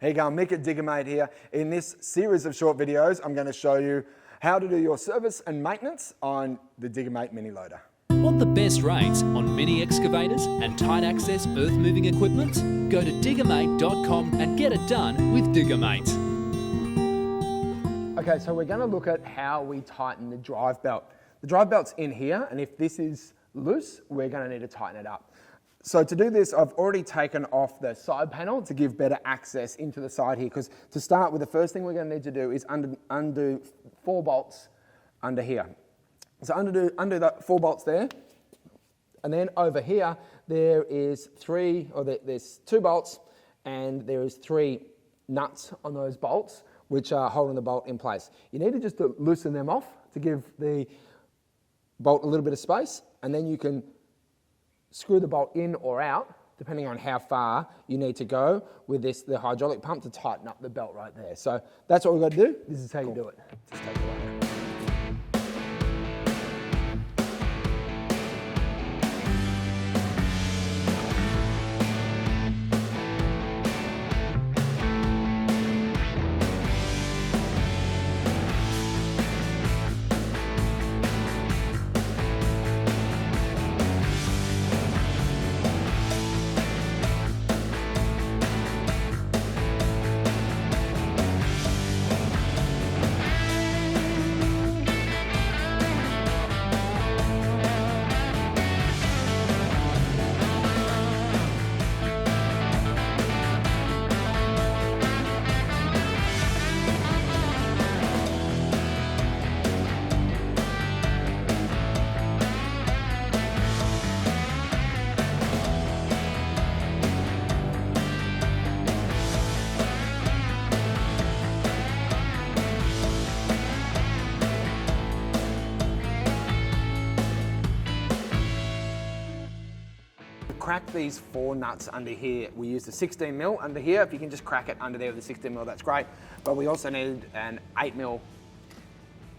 Hey guys, Mick at Diggermate here. In this series of short videos, I'm going to show you how to do your service and maintenance on the Diggermate mini loader. Want the best rates on mini excavators and tight access earth moving equipment? Go to diggermate.com and get it done with Diggermate. Okay, so we're going to look at how we tighten the drive belt. The drive belt's in here, and if this is loose, we're going to need to tighten it up. So to do this, I've already taken off the side panel to give better access into the side here, because to start with, the first thing we're going to need to do is undo 4 bolts under here. So undo the 4 bolts there, and then over here there is there's 2 bolts, and there is 3 nuts on those bolts which are holding the bolt in place. You need to just loosen them off to give the bolt a little bit of space, and then you can screw the bolt in or out, depending on how far you need to go with the hydraulic pump to tighten up the belt right there. So that's what we've got to do. This is how you do it. Just take it right now. Crack these 4 nuts under here. We used a 16mm under here. If you can just crack it under there with a 16mm, that's great. But we also need an 8mm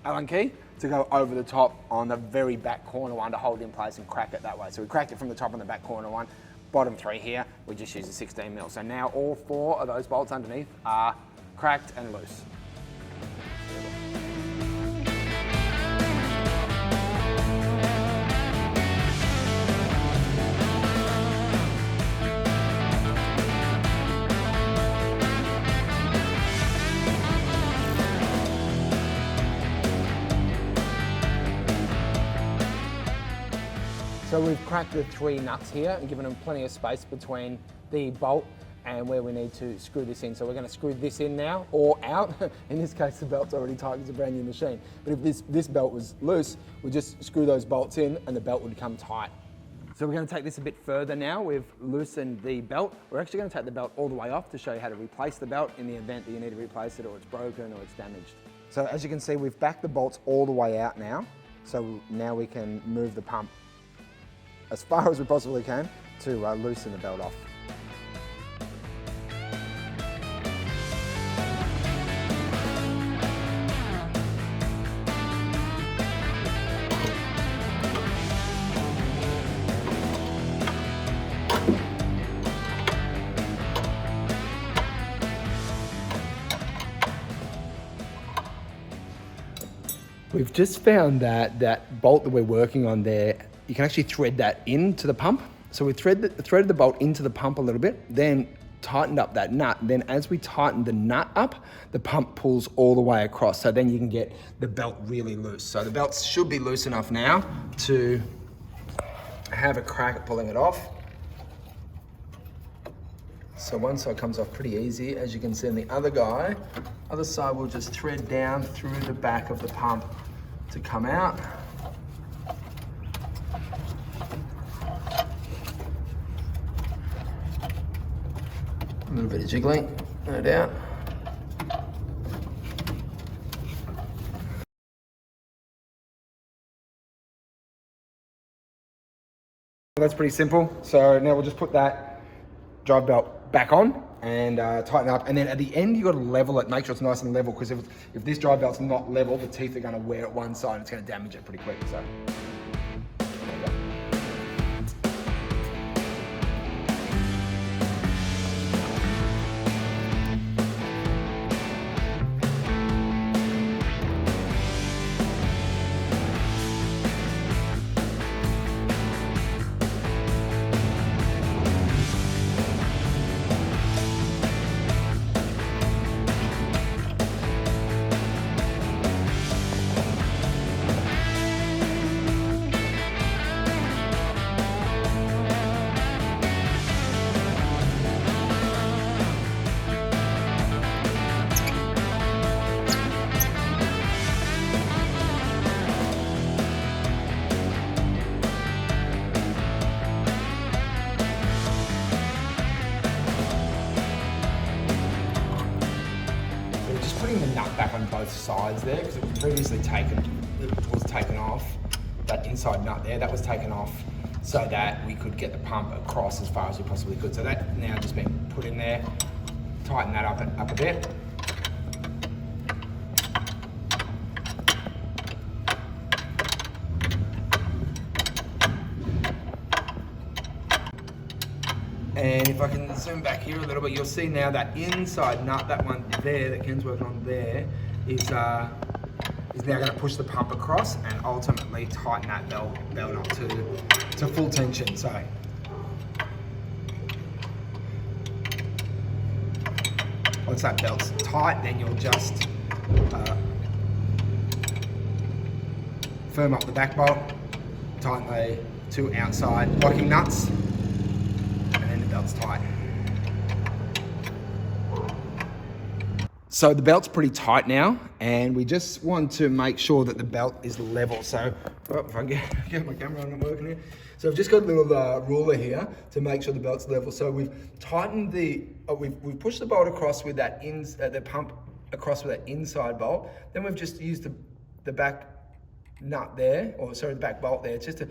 Allen key to go over the top on the very back corner one to hold in place and crack it that way. So we cracked it from the top on the back corner one. Bottom 3 here, we just use a 16mm. So now all 4 of those bolts underneath are cracked and loose. So we've cracked the 3 nuts here and given them plenty of space between the bolt and where we need to screw this in. So we're going to screw this in now, or out. In this case, the belt's already tight, it's a brand new machine. But if this belt was loose, we just screw those bolts in and the belt would come tight. So we're going to take this a bit further now. We've loosened the belt. We're actually going to take the belt all the way off to show you how to replace the belt in the event that you need to replace it, or it's broken or it's damaged. So as you can see, we've backed the bolts all the way out now. So now we can move the pump as far as we possibly can to loosen the belt off. We've just found that bolt that we're working on there, you can actually thread that into the pump. So we threaded the bolt into the pump a little bit, then tightened up that nut. Then as we tighten the nut up, the pump pulls all the way across. So then you can get the belt really loose. So the belt should be loose enough now to have a crack at pulling it off. So one side comes off pretty easy, as you can see in the other side will just thread down through the back of the pump to come out. A little bit of jiggling, no doubt. That's pretty simple. So now we'll just put that drive belt back on and tighten up. And then at the end, you've got to level it, make sure it's nice and level, because if this drive belt's not level, the teeth are going to wear at one side and it's going to damage it pretty quick. So. just putting the nut back on both sides there because it was previously taken off. That inside nut there, that was taken off so that we could get the pump across as far as we possibly could. So that now just been put in there, tighten that up a bit. And if I can zoom back here a little bit, you'll see now that inside nut, that one there, that Ken's working on there, is now going to push the pump across and ultimately tighten that belt up to full tension. So once that belt's tight, then you'll just firm up the back bolt, tighten the two outside locking nuts, belt's tight. So the belt's pretty tight now, and we just want to make sure that the belt is level. So, if I can get my camera on, I'm working here. So I've just got a little ruler here to make sure the belt's level. So we've tightened we've pushed the bolt across with that the pump across with that inside bolt. Then we've just used the back nut there, the back bolt there, just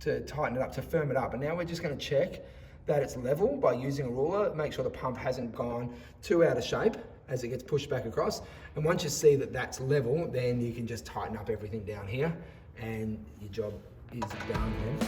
to tighten it up, to firm it up. And now we're just going to check that it's level by using a ruler, make sure the pump hasn't gone too out of shape as it gets pushed back across. And once you see that that's level, then you can just tighten up everything down here and your job is done then.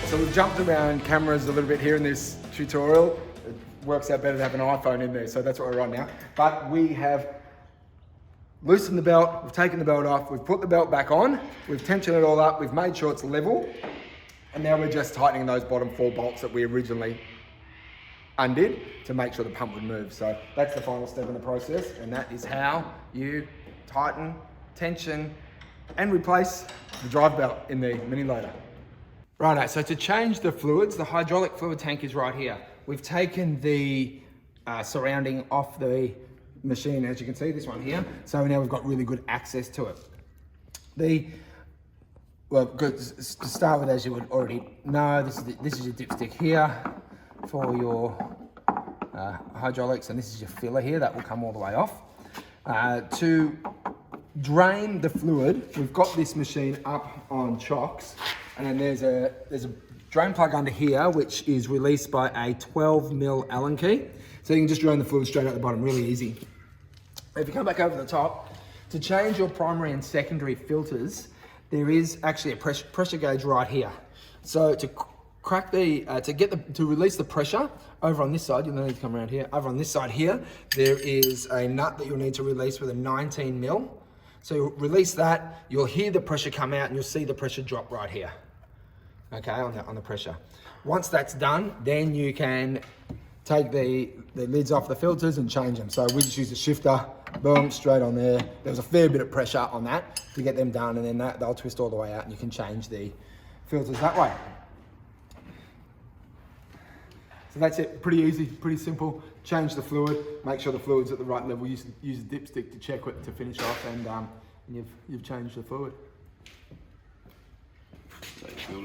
So we've jumped around cameras a little bit here in this tutorial. It works out better to have an iPhone in there, so that's what we're on now. But we have loosened the belt, we've taken the belt off, we've put the belt back on, we've tensioned it all up, we've made sure it's level, and now we're just tightening those bottom 4 bolts that we originally undid to make sure the pump would move. So that's the final step in the process, and that is how you tighten, tension, and replace the drive belt in the mini loader. Righto, so to change the fluids, the hydraulic fluid tank is right here. We've taken the surrounding off the machine, as you can see, this one here. So now we've got really good access to it. To start with, as you would already know, this is your dipstick here for your hydraulics, and this is your filler here that will come all the way off. To drain the fluid, we've got this machine up on chocks. And then there's a drain plug under here, which is released by a 12mm Allen key. So you can just drain the fluid straight out the bottom, really easy. If you come back over the top, to change your primary and secondary filters, there is actually a pressure gauge right here. So to crack to release the pressure over on this side, you'll need to come around here. Over on this side here, there is a nut that you'll need to release with a 19mm. So you'll release that, you'll hear the pressure come out, and you'll see the pressure drop right here. Okay, on the pressure. Once that's done, then you can take the lids off the filters and change them. So we just use a shifter, boom, straight on there. There's a fair bit of pressure on that to get them done, and then they'll twist all the way out, and you can change the filters that way. So that's it, pretty easy, pretty simple. Change the fluid, make sure the fluid's at the right level. Use a dipstick to check it to finish off, and you've changed the fluid.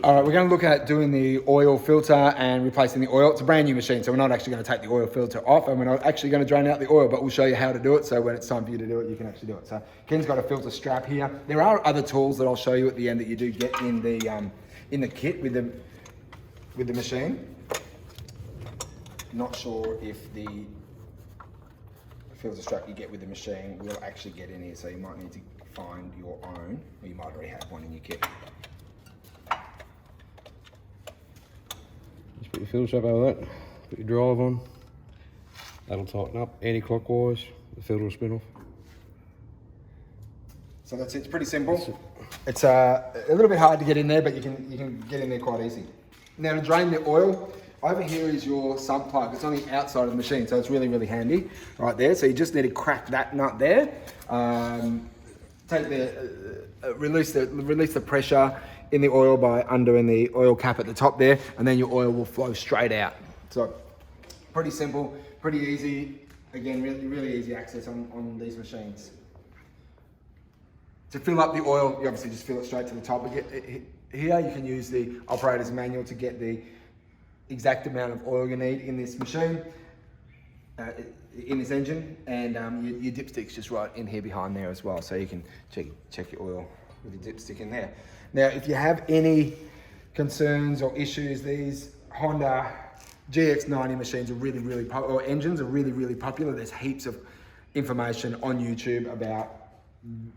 All right, we're going to look at doing the oil filter and replacing the oil. It's a brand new machine, so we're not actually going to take the oil filter off, and we're not actually going to drain out the oil, but we'll show you how to do it, so when it's time for you to do it, you can actually do it. So Ken's got a filter strap here. There are other tools that I'll show you at the end that you do get in the kit with the machine. Not sure if the filter strap you get with the machine will actually get in here, so you might need to find your own, or you might already have one in your kit. Just put your filter strap over that, put your drive on, that'll tighten up anti-clockwise, the filter will spin off. So that's it, it's pretty simple. It's a little bit hard to get in there, but you can get in there quite easy. Now to drain the oil, over here is your sump plug. It's on the outside of the machine, so it's really, really handy right there. So you just need to crack that nut there. Take the, release the pressure in the oil by undoing the oil cap at the top there, and then your oil will flow straight out. So pretty simple, pretty easy. Again, really, really easy access on these machines. To fill up the oil, you obviously just fill it straight to the top. Here you can use the operator's manual to get the exact amount of oil you need in this machine, in this engine, and your dipstick's just right in here behind there as well, so you can check your oil with your dipstick in there. Now, if you have any concerns or issues, these Honda GX90 machines are really popular, or engines are really popular. There's heaps of information on YouTube about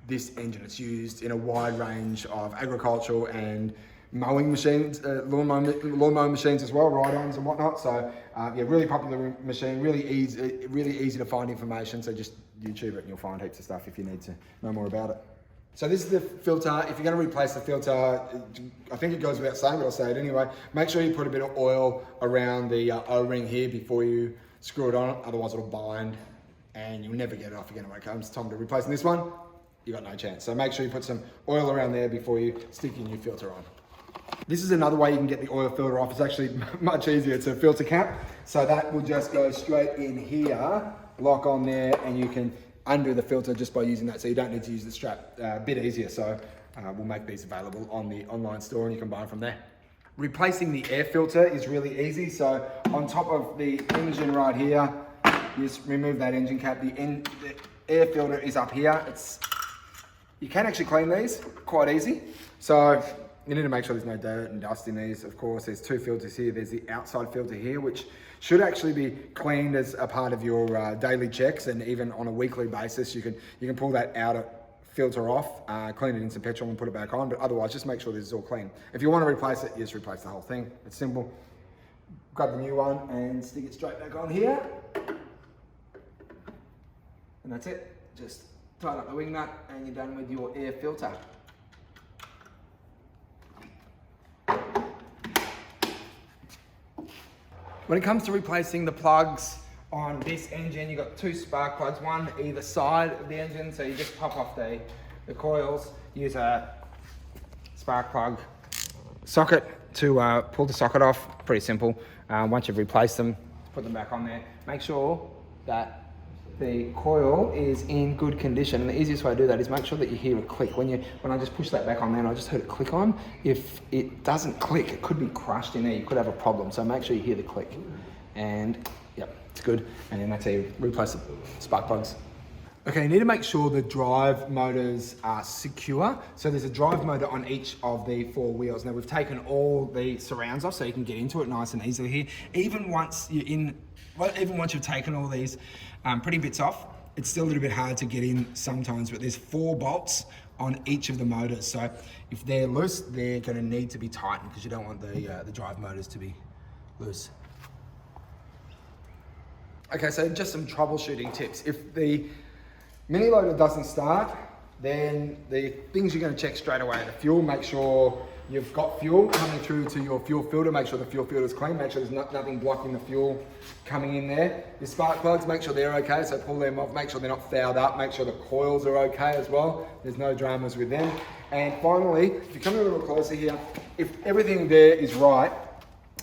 this engine. It's used in a wide range of agricultural and mowing machines, lawn mowing machines as well, ride-ons and whatnot. So yeah, really popular machine, really easy to find information. So just YouTube it and you'll find heaps of stuff if you need to know more about it. So this is the filter. If you're going to replace the filter, I think it goes without saying, but I'll say it anyway. Make sure you put a bit of oil around the O-ring here before you screw it on, otherwise it'll bind and you'll never get it off again when it comes time to replacing this one. You got no chance. So make sure you put some oil around there before you stick your new filter on. This is another way you can get the oil filter off. It's actually much easier. It's a filter cap. So that will just go straight in here, lock on there, and you can undo the filter just by using that. So you don't need to use the strap. A bit easier. So we'll make these available on the online store and you can buy them from there. Replacing the air filter is really easy. So on top of the engine right here, you just remove that engine cap. The air filter is up here. You can actually clean these quite easy. So you need to make sure there's no dirt and dust in these. Of course, there's two filters here. There's the outside filter here, which should actually be cleaned as a part of your daily checks, and even on a weekly basis, you can pull that outer filter off, clean it in some petrol and put it back on, but otherwise just make sure this is all clean. If you want to replace it, you just replace the whole thing. It's simple. Grab the new one and stick it straight back on here. And that's it. Just tighten up the wing nut and you're done with your air filter. When it comes to replacing the plugs on this engine, you've got two spark plugs, one either side of the engine, so you just pop off the coils, use a spark plug socket to pull the socket off. Pretty simple. Once you've replaced them, put them back on there. Make sure that the coil is in good condition, and the easiest way to do that is make sure that you hear a click. When I just push that back on there and I just heard it click on, if it doesn't click, it could be crushed in there, you could have a problem. So make sure you hear the click, and yep, it's good. And then that's how you replace the spark plugs. Okay, you need to make sure the drive motors are secure. So there's a drive motor on each of the four wheels. Now we've taken all the surrounds off so you can get into it nice and easily here. Even once you've taken all these pretty bits off, it's still a little bit hard to get in sometimes, but there's 4 bolts on each of the motors. So if they're loose, they're gonna need to be tightened because you don't want the drive motors to be loose. Okay, so just some troubleshooting tips. If the mini loader doesn't start, then the things you're going to check straight away: the fuel. Make sure you've got fuel coming through to your fuel filter. Make sure the fuel filter is clean. Make sure there's nothing blocking the fuel coming in there. Your spark plugs, make sure they're okay. So pull them off. Make sure they're not fouled up. Make sure the coils are okay as well. There's no dramas with them. And finally, if you come a little closer here, if everything there is right,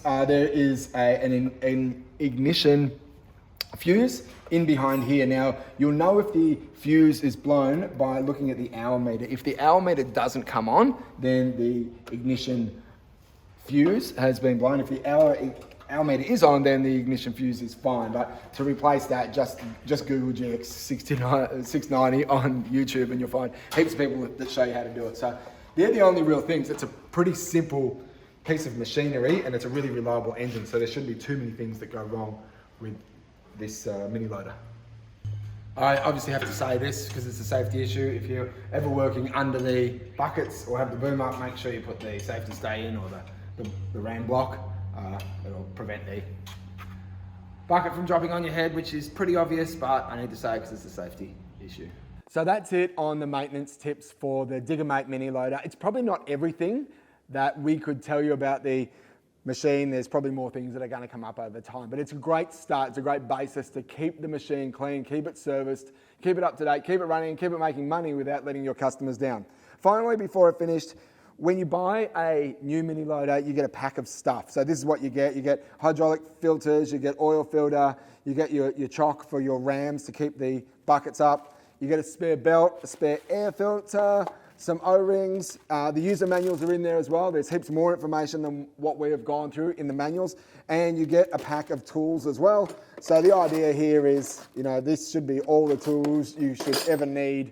there is an ignition fuse in behind here. Now, you'll know if the fuse is blown by looking at the hour meter. If the hour meter doesn't come on, then the ignition fuse has been blown. If the hour meter is on, then the ignition fuse is fine. But to replace that, just Google GX690 on YouTube and you'll find heaps of people that show you how to do it. So they're the only real things. It's a pretty simple piece of machinery and it's a really reliable engine. So there shouldn't be too many things that go wrong with this mini loader. I obviously have to say this because it's a safety issue. If you're ever working under the buckets or have the boom up, make sure you put the safety stay in or the ram block. It'll prevent the bucket from dropping on your head, which is pretty obvious, but I need to say it because it's a safety issue. So that's it on the maintenance tips for the Diggermate mini loader. It's probably not everything that we could tell you about the machine. There's probably more things that are going to come up over time, but it's a great start. It's a great basis to keep the machine clean, keep it serviced, keep it up to date, keep it running, keep it making money without letting your customers down. Finally, before I finished, when you buy a new mini loader, you get a pack of stuff. So this is what you get. You get hydraulic filters, you get oil filter, you get your chock for your rams to keep the buckets up. You get a spare belt, a spare air filter, some O-rings. The user manuals are in there as well. There's heaps more information than what we have gone through in the manuals. And you get a pack of tools as well. So the idea here is, this should be all the tools you should ever need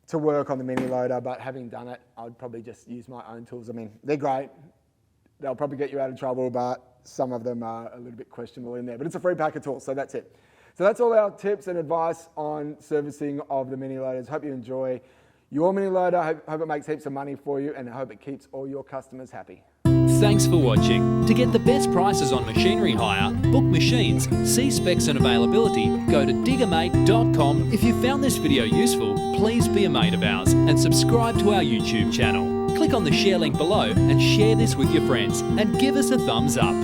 to work on the mini loader. But having done it, I'd probably just use my own tools. I mean, they're great. They'll probably get you out of trouble, but some of them are a little bit questionable in there. But it's a free pack of tools, so that's it. So that's all our tips and advice on servicing of the mini loaders. Hope you enjoy your mini loader. Hope it makes heaps of money for you, and I hope it keeps all your customers happy. Thanks for watching. To get the best prices on machinery hire, book machines, see specs and availability, go to Diggermate.com. If you found this video useful, please be a mate of ours and subscribe to our YouTube channel. Click on the share link below and share this with your friends and give us a thumbs up.